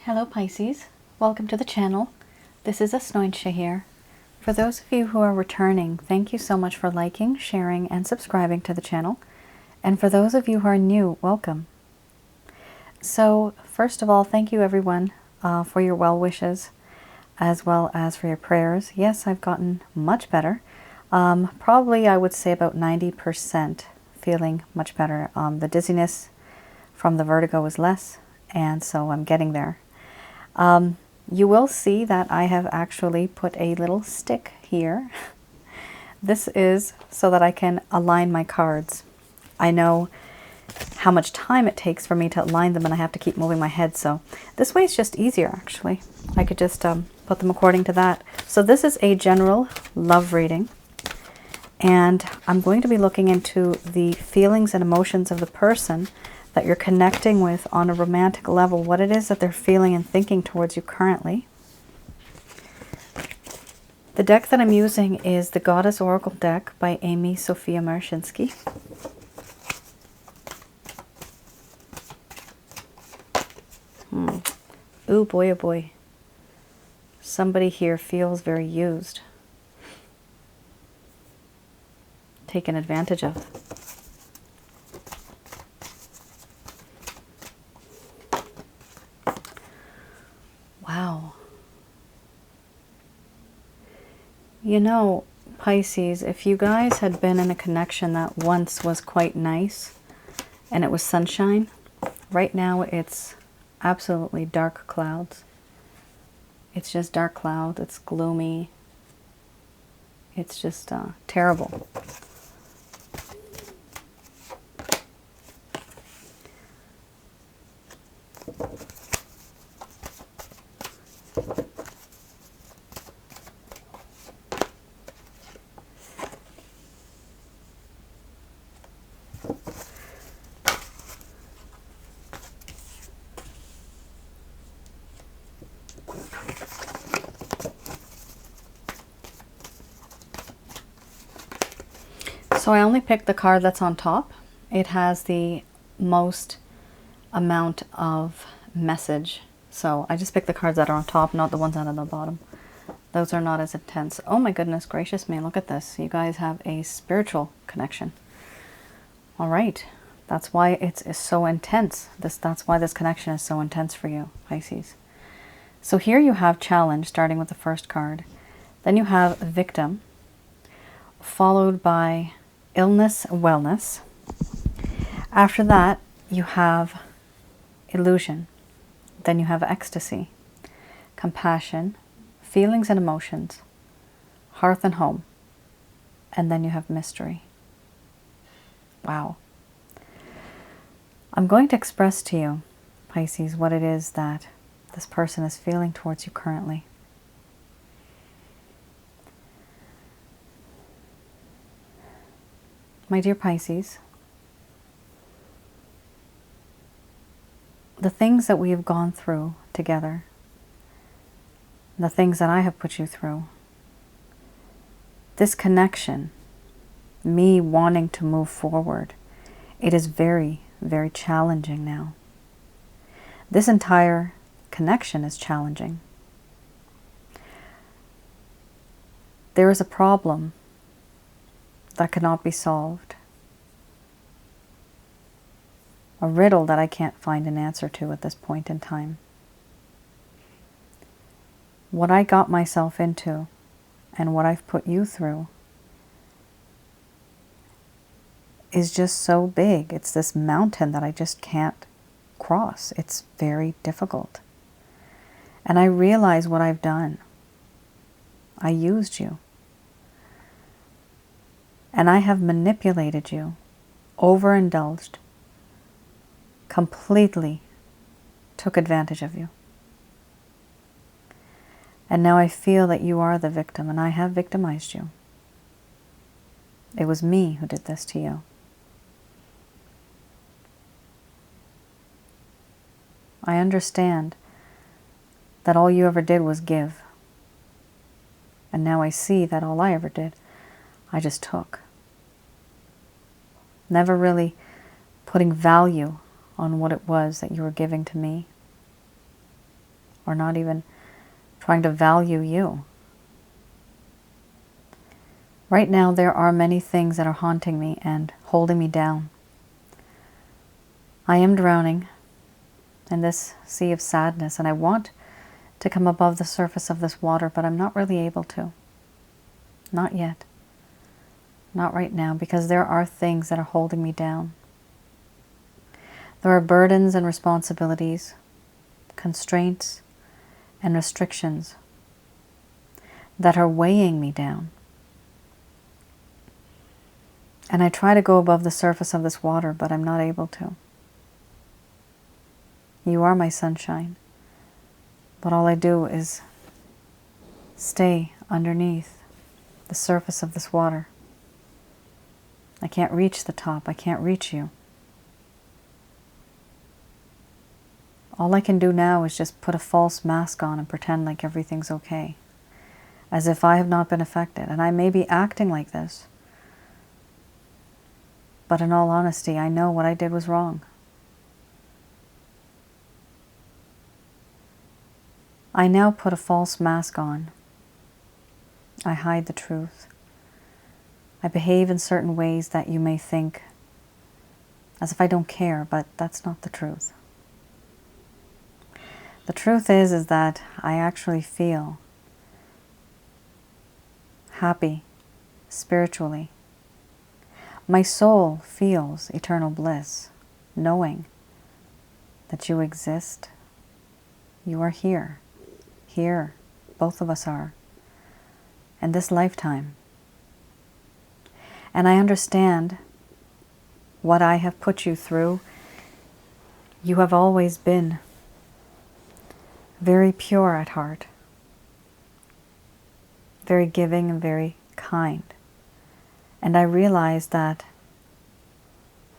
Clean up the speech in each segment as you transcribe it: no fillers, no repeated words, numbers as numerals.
Hello Pisces, welcome to the channel. This is Asnointia here. For those of you who are returning, thank you so much for liking, sharing, and subscribing to the channel. And for those of you who are new, welcome. So first of all, thank you everyone for your well wishes as well as for your prayers. Yes, I've gotten much better. Probably I would say about 90% feeling much better. The dizziness from the vertigo is less, and so I'm getting there. You will see that I have actually put a little stick here. This is so that I can align my cards. I know how much time it takes for me to align them and I have to keep moving my head, so this way is just easier actually. I could just put them according to that. So this is a general love reading, and I'm going to be looking into the feelings and emotions of the person that you're connecting with on a romantic level, what it is that they're feeling and thinking towards you currently. The deck that I'm using is the Goddess Oracle deck by Amy Sophia Marashinsky. Ooh, boy, oh boy. Somebody here feels very used. Taken advantage of. Wow. You know, Pisces, if you guys had been in a connection that once was quite nice and it was sunshine, right now it's absolutely dark clouds. It's just dark clouds. It's gloomy. It's just terrible. So I only picked the card that's on top. It has the most amount of message. So I just picked the cards that are on top, not the ones that are on the bottom. Those are not as intense. Oh my goodness gracious me, look at this. You guys have a spiritual connection. All right. That's why it's so intense. That's why this connection is so intense for you, Pisces. So here you have challenge, starting with the first card. Then you have victim, followed by illness, wellness. After that, you have illusion. Then you have ecstasy, compassion, feelings and emotions, hearth and home. And then you have mystery. Wow. I'm going to express to you, Pisces, what it is that this person is feeling towards you currently. My dear Pisces, the things that we have gone through together, the things that I have put you through, this connection, me wanting to move forward, it is very, very challenging now. This entire connection is challenging. There is a problem that cannot be solved. A riddle that I can't find an answer to at this point in time. What I got myself into and what I've put you through is just so big. It's this mountain that I just can't cross. It's very difficult. And I realize what I've done. I used you. And I have manipulated you, overindulged, completely took advantage of you. And now I feel that you are the victim, and I have victimized you. It was me who did this to you. I understand that all you ever did was give. And now I see that all I ever did, I just took. Never really putting value on what it was that you were giving to me. or not even trying to value you. Right now, there are many things that are haunting me and holding me down. I am drowning in this sea of sadness, and I want to come above the surface of this water, but I'm not really able to. Not yet. Not right now, because there are things that are holding me down. There are burdens and responsibilities, constraints and restrictions that are weighing me down. And I try to go above the surface of this water, but I'm not able to. You are my sunshine, but all I do is stay underneath the surface of this water. I can't reach the top. I can't reach you. All I can do now is just put a false mask on and pretend like everything's okay, as if I have not been affected. And I may be acting like this, but in all honesty, I know what I did was wrong. I now put a false mask on. I hide the truth. I behave in certain ways that you may think as if I don't care, but that's not the truth. The truth is that I actually feel happy spiritually. My soul feels eternal bliss, knowing that you exist. You are here. Here, both of us are, in this lifetime. And I understand what I have put you through. You have always been very pure at heart, very giving and very kind. And I realize that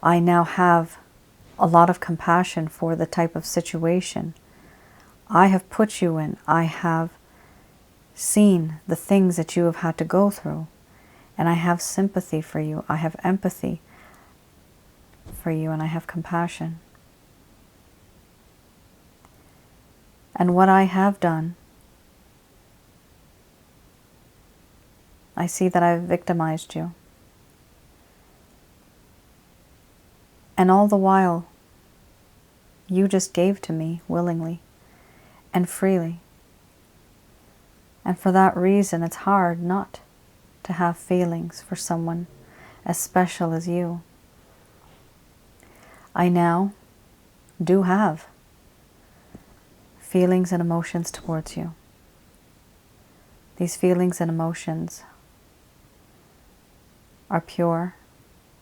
I now have a lot of compassion for the type of situation I have put you in. I have seen the things that you have had to go through, and I have sympathy for you. I have empathy for you, and I have compassion. And what I have done, I see that I've victimized you. And all the while, you just gave to me willingly and freely. And for that reason, it's hard not to have feelings for someone as special as you. I now do have feelings and emotions towards you. These feelings and emotions are pure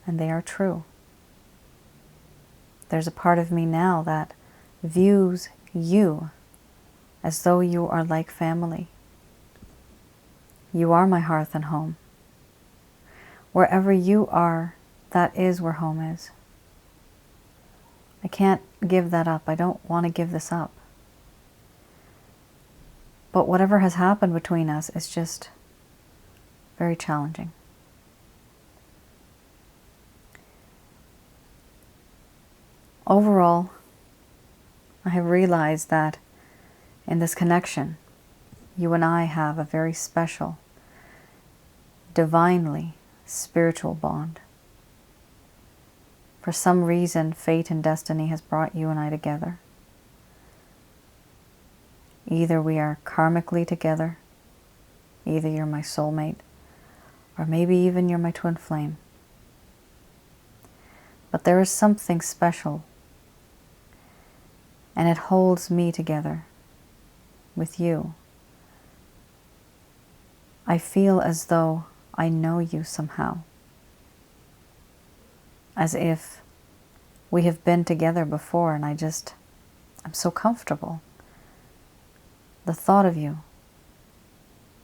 and they are true. There's a part of me now that views you as though you are like family. You are my hearth and home. Wherever you are, that is where home is. I can't give that up. I don't want to give this up. But whatever has happened between us is just very challenging. Overall, I have realized that in this connection, you and I have a very special, divinely spiritual bond. For some reason, fate and destiny has brought you and I together. Either we are karmically together, either you're my soulmate, or maybe even you're my twin flame. But there is something special, and it holds me together with you. I feel as though I know you somehow, as if we have been together before, and I'm so comfortable. The thought of you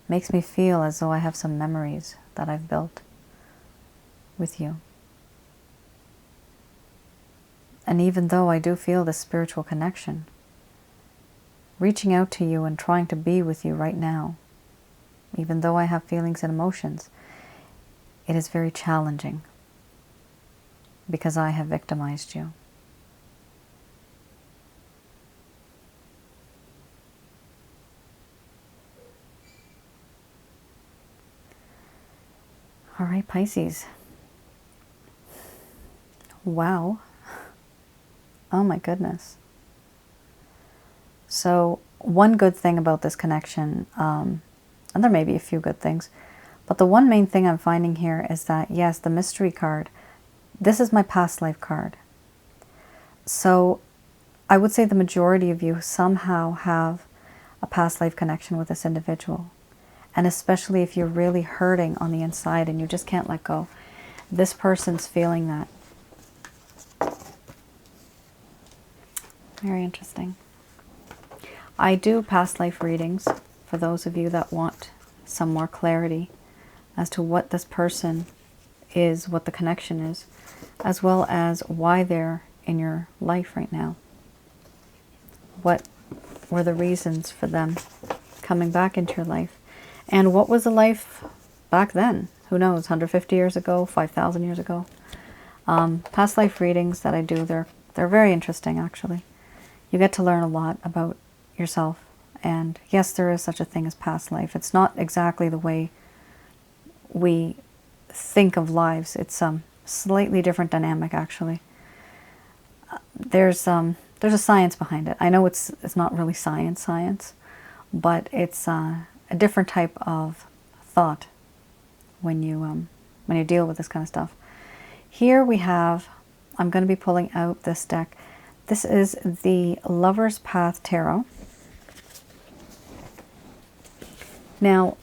makes me feel as though I have some memories that I've built with you. And even though I do feel this spiritual connection, reaching out to you and trying to be with you right now, even though I have feelings and emotions, it is very challenging because I have victimized you. All right, Pisces. Wow. Oh my goodness. So one good thing about this connection, and there may be a few good things, but the one main thing I'm finding here is that, yes, the mystery card, this is my past life card. So I would say the majority of you somehow have a past life connection with this individual. And especially if you're really hurting on the inside and you just can't let go, this person's feeling that. Very interesting. I do past life readings for those of you that want some more clarity as to what this person is, what the connection is, as well as why they're in your life right now. What were the reasons for them coming back into your life? And what was the life back then? Who knows, 150 years ago, 5,000 years ago? Past life readings that I do, they're very interesting, actually. You get to learn a lot about yourself. And yes, there is such a thing as past life. It's not exactly the way we think of lives. It's slightly different dynamic, actually. There's a science behind it. I know it's not really science, but it's a different type of thought when you deal with this kind of stuff. Here we have, I'm going to be pulling out this deck. This is the Lover's Path Tarot. Now,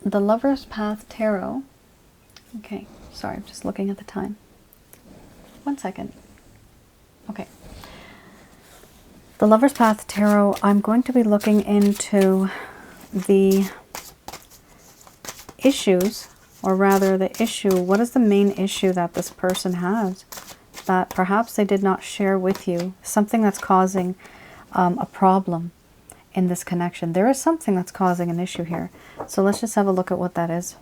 the Lover's Path Tarot, okay, sorry, I'm just looking at the time. 1 second. Okay. The Lover's Path Tarot, I'm going to be looking into the issues, or rather the issue, what is the main issue that this person has that perhaps they did not share with you, something that's causing a problem in this connection. There is something that's causing an issue here. So let's just have a look at what that is.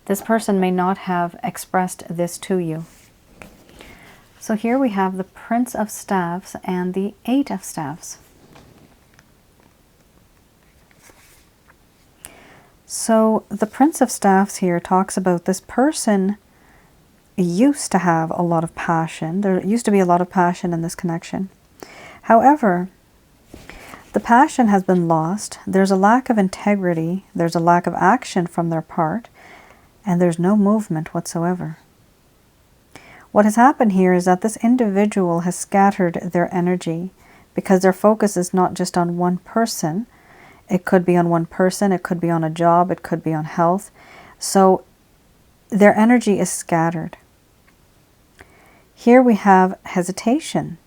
This person may not have expressed this to you. So here we have the Prince of Staffs and the Eight of Staffs. So the Prince of Staffs here talks about this person used to have a lot of passion. There used to be a lot of passion in this connection. However, the passion has been lost. There's a lack of integrity. There's a lack of action from their part. And there's no movement whatsoever. What has happened here is that this individual has scattered their energy because their focus is not just on one person. It could be on one person. It could be on a job. It could be on health. So their energy is scattered. Here we have hesitation.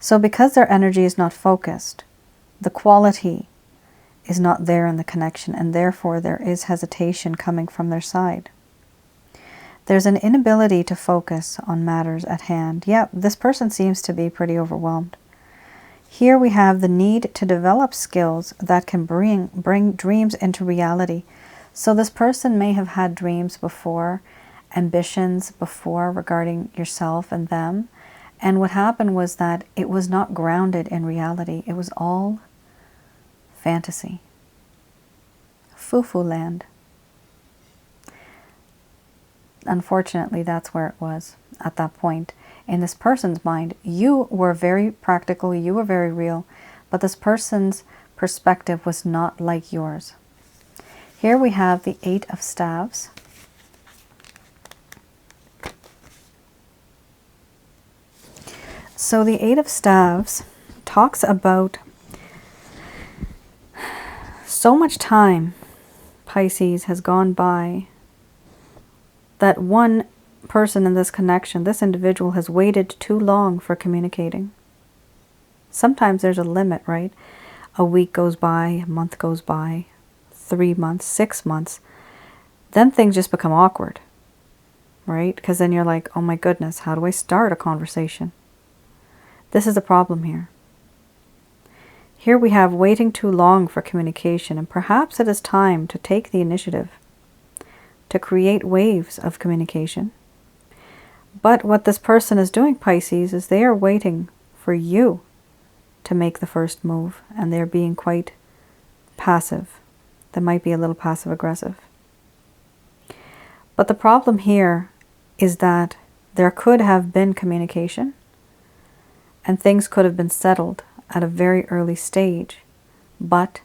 So because their energy is not focused, the quality is not there in the connection, and therefore there is hesitation coming from their side. There's an inability to focus on matters at hand. Yeah, this person seems to be pretty overwhelmed. Here we have the need to develop skills that can bring dreams into reality. So this person may have had dreams before, ambitions before regarding yourself and them. And what happened was that it was not grounded in reality. It was all fantasy. Foo-foo land. Unfortunately, that's where it was at that point. In this person's mind, you were very practical, you were very real, but this person's perspective was not like yours. Here we have the Eight of Staves. So the Eight of Staves talks about so much time, Pisces, has gone by that one person in this connection, this individual, has waited too long for communicating. Sometimes there's a limit, right? A week goes by, a month goes by, 3 months, 6 months. Then things just become awkward, right? Because then you're like, oh my goodness, how do I start a conversation? This is the problem here. Here we have waiting too long for communication, and perhaps it is time to take the initiative to create waves of communication. But what this person is doing, Pisces, is they are waiting for you to make the first move, and they're being quite passive. They might be a little passive aggressive. But the problem here is that there could have been communication and things could have been settled at a very early stage, but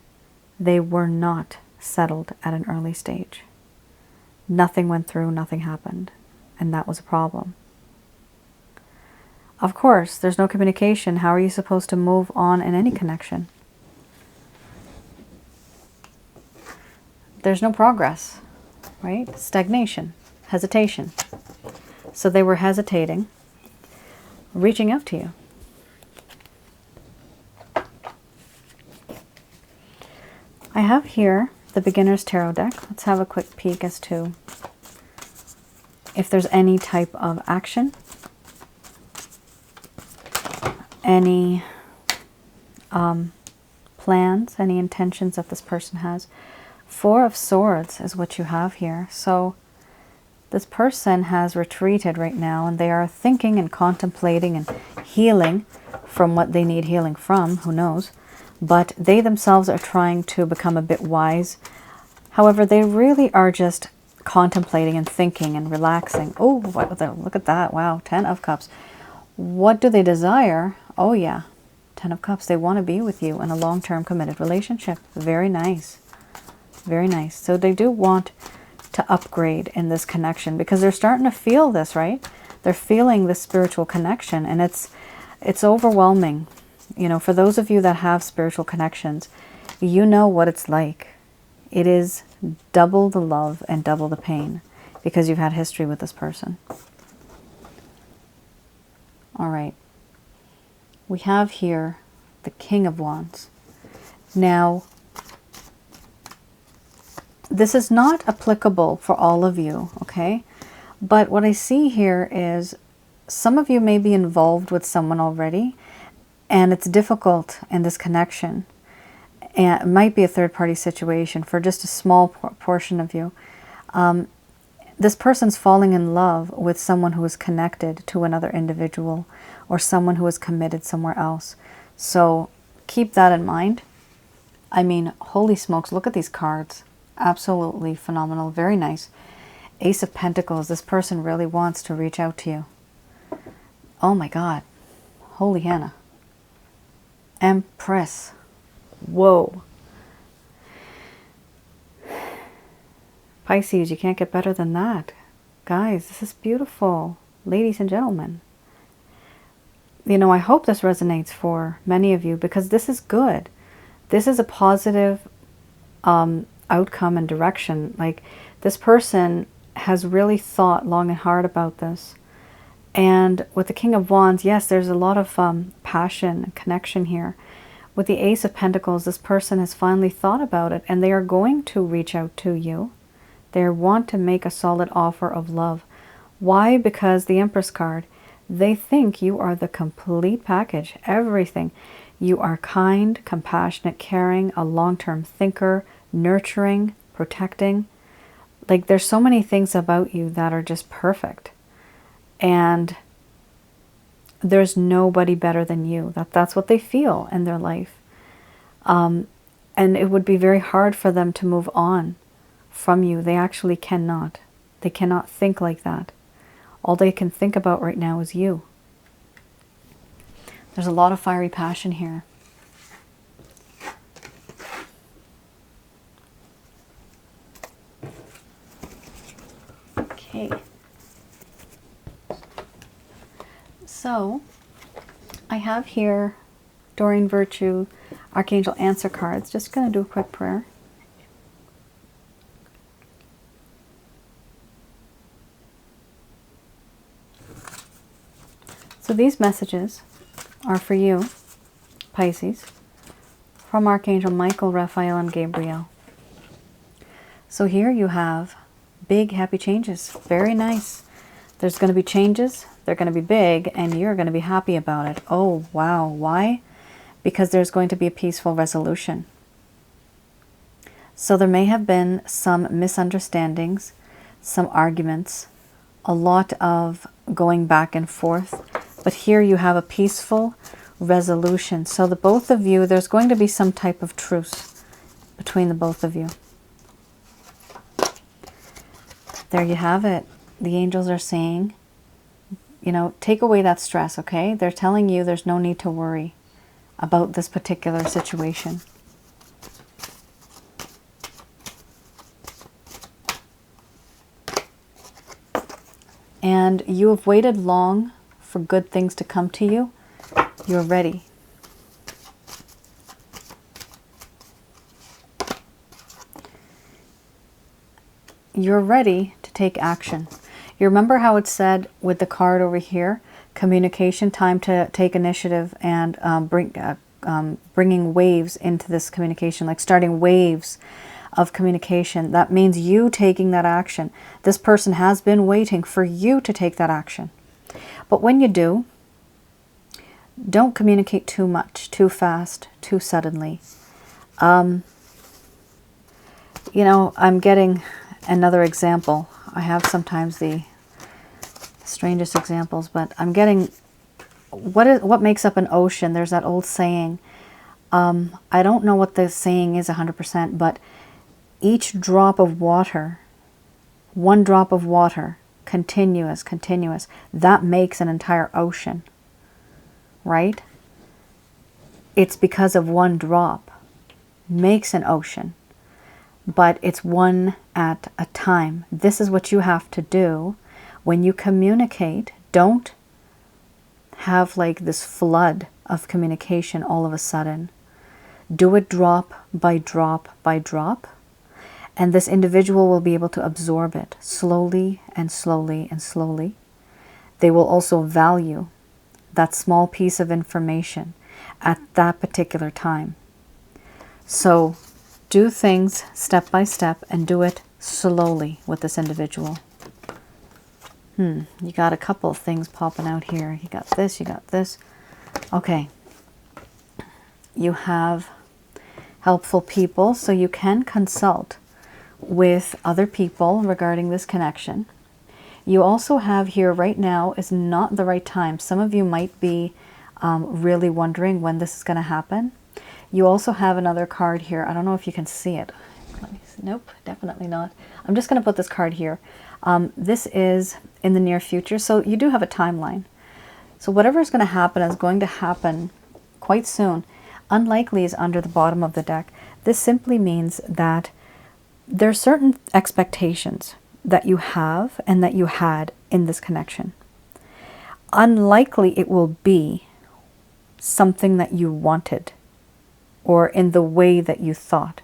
they were not settled at an early stage. Nothing went through, nothing happened, and that was a problem. Of course, there's no communication. How are you supposed to move on in any connection? There's no progress, right? Stagnation, hesitation. So they were hesitating, reaching out to you. I have here the Beginner's Tarot deck. Let's have a quick peek as to if there's any type of action, any plans, any intentions that this person has. Four of Swords is what you have here. So this person has retreated right now, and they are thinking and contemplating and healing from what they need healing from, who knows. But they themselves are trying to become a bit wise. However, they really are just contemplating and thinking and relaxing. Oh, look at that. Wow, 10 of Cups. What do they desire? Oh yeah, 10 of Cups. They want to be with you in a long-term committed relationship. Very nice. Very nice. So they do want to upgrade in this connection because they're starting to feel this, right? They're feeling this spiritual connection, and it's overwhelming. You know, for those of you that have spiritual connections, you know what it's like. It is double the love and double the pain because you've had history with this person. All right. We have here the King of Wands. Now, this is not applicable for all of you, okay? But what I see here is some of you may be involved with someone already, and it's difficult in this connection. And it might be a third-party situation for just a small portion of you. This person's falling in love with someone who is connected to another individual or someone who is committed somewhere else. So keep that in mind. I mean, holy smokes, look at these cards. Absolutely phenomenal. Very nice. Ace of Pentacles. This person really wants to reach out to you. Oh my God. Holy Hannah. Empress. Whoa. Pisces, you can't get better than that. Guys, this is beautiful. Ladies and gentlemen. You know, I hope this resonates for many of you because this is good. This is a positive outcome and direction. Like, this person has really thought long and hard about this. And with the King of Wands, yes, there's a lot of passion and connection here. With the Ace of Pentacles, this person has finally thought about it, and they are going to reach out to you. They want to make a solid offer of love. Why? Because the Empress card, they think you are the complete package, everything. You are kind, compassionate, caring, a long-term thinker, nurturing, protecting. Like, there's so many things about you that are just perfect. And there's nobody better than you. That's what they feel in their life. And it would be very hard for them to move on from you. They actually cannot. They cannot think like that. All they can think about right now is you. There's a lot of fiery passion here. Okay. So, I have here Doreen Virtue, Archangel Answer cards. Just going to do a quick prayer. So these messages are for you, Pisces, from Archangel Michael, Raphael, and Gabriel. So here you have big, happy changes. Very nice. There's going to be changes. They're going to be big, and you're going to be happy about it. Oh, wow. Why? Because there's going to be a peaceful resolution. So there may have been some misunderstandings, some arguments, a lot of going back and forth. But here you have a peaceful resolution. So the both of you, there's going to be some type of truce between the both of you. there you have it. The angels are saying, you know, take away that stress, okay? They're telling you there's no need to worry about this particular situation. And you have waited long for good things to come to you. You're ready. You're ready to take action. You remember how it said with the card over here, communication, time to take initiative and bringing waves into this communication, like starting waves of communication. That means you taking that action. This person has been waiting for you to take that action. But when you do, don't communicate too much, too fast, too suddenly. You know, I'm getting another example. I have sometimes the strangest examples, but I'm getting what makes up an ocean. There's that old saying. I don't know what the saying is 100%, but each drop of water, one drop of water, continuous, that makes an entire ocean, right? It's because of one drop makes an ocean, but it's one at a time. This is what you have to do when you communicate. Don't have like this flood of communication all of a sudden. Do it drop by drop by drop. And this individual will be able to absorb it slowly and slowly and slowly. They will also value that small piece of information at that particular time. So do things step by step and do it slowly with this individual. You got a couple of things popping out here. You got this, you got this. Okay. You have helpful people, so you can consult with other people regarding this connection. You also have here, right now is not the right time. Some of you might be really wondering when this is going to happen. You also have another card here. I don't know if you can see it. Let me see. Nope, definitely not. I'm just going to put this card here. This is in the near future, so you do have a timeline. So whatever is going to happen is going to happen quite soon. Unlikely is under the bottom of the deck. This simply means that there are certain expectations that you have and that you had in this connection. Unlikely it will be something that you wanted or in the way that you thought.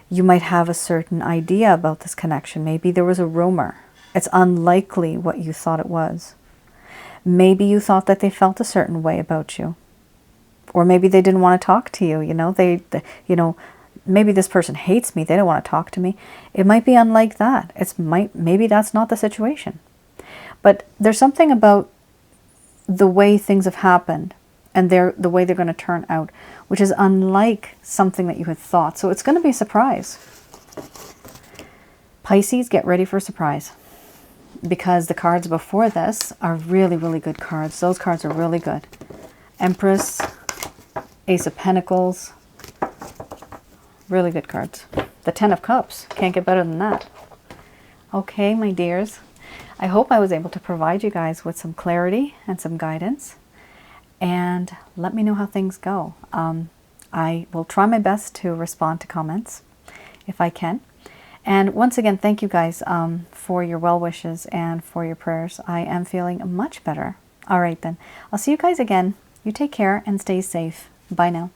You might have a certain idea about this connection. Maybe there was a rumor. It's unlikely what you thought it was. Maybe you thought that they felt a certain way about you. Or maybe they didn't want to talk to you. You know, maybe this person hates me. They don't want to talk to me. It might be unlike that. Maybe that's not the situation. But there's something about the way things have happened and the way they're going to turn out, which is unlike something that you had thought. So it's going to be a surprise. Pisces, get ready for a surprise. Because the cards before this are really, really good cards. Those cards are really good. Empress, Ace of Pentacles. Really good cards. The Ten of Cups. Can't get better than that. Okay, my dears. I hope I was able to provide you guys with some clarity and some guidance. And let me know how things go. I will try my best to respond to comments if I can. And once again, thank you guys for your well wishes and for your prayers. I am feeling much better. All right then. I'll see you guys again. You take care and stay safe. Bye now.